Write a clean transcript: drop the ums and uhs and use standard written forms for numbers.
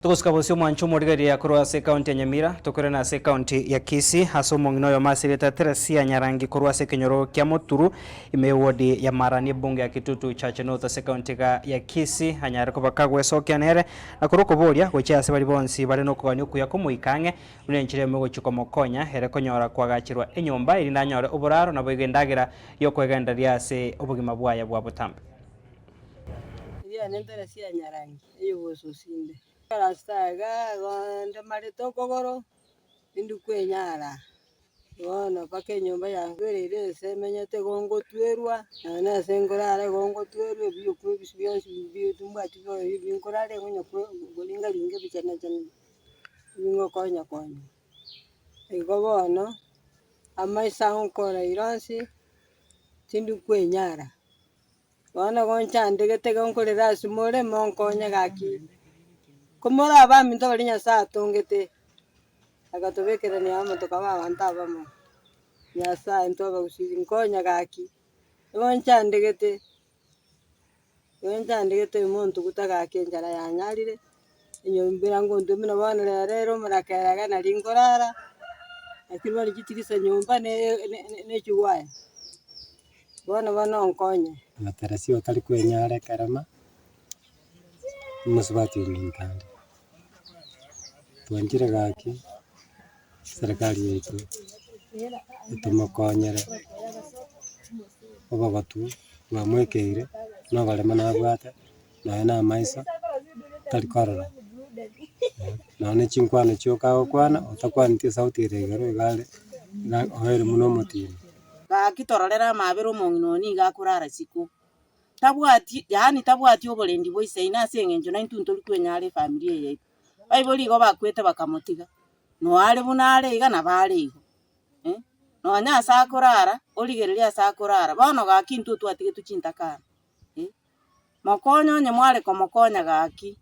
Tuguska busio mwanchu murigari ya kurwa se county ya Nyamira tukore na se county ya Kisii haso mongino yo masirita Teresia Nyarangi kurwa se kinyoro kya Muturu ime wodi ya Marani bunge ya Kitutu Chache North se county ya Kisii hanyara ko bakagwe sokya nere na kuruko boria gocha se bari bonsi bari no kwanyu kuya kumuikange unenchire mego chikomokonya here konyora kwagachirwa enyomba iri ndanyore uburaro na bwigendagira yo kwegendaria se ubugima bwaya bwa butambe ya Teresia Nyarangi eyo sosinde Rastaga gonde marito kogoro indu kwenyara bona pake nyumba yangu ire semenyete gongo twerwa na sengorare gongo twerwe biyo kubisibiyonsi biyo tumba tiyo binkorare gonyo golinga linge bichana chana bingo konya ego bono amaisa onkora ironsi tindu kwenyara bona goncha ndegete gonkorera simore monkonya gaki kumora abami ntobali Nyasaye atongete agatobekera ni amo tukaba abantu abamo Nyasaye ntoba gusizinkonya gaki boncha ndegete umuntu gutaga kenjara yanyarire inyombera ngo ndumina bana rero murakeraga na lingorara akirwa ligitirisa nyumba ne chiwaya bona onkonya matarasi otari kwenyara karama musubati ninkande tuanjire gaki serikali yetu itumokonyere oba batu bamwekeire no barema nabwate na maisa tari korora na chinkwano chioka kwana utakwantie sauti iregero igale na ohere muno mutini gakitororera mabero monginoni gakurara siku tabwati yani tabwati oborendi boise ina sengenjo na intunto likwenyare familia yetu baiboli go bakwete bakamotiga no ale bunale iga na bale igo no nya sakurara oligereria sakurara bono gakintu twatige tuchintakana mokonyo nye mwale komokonya gaki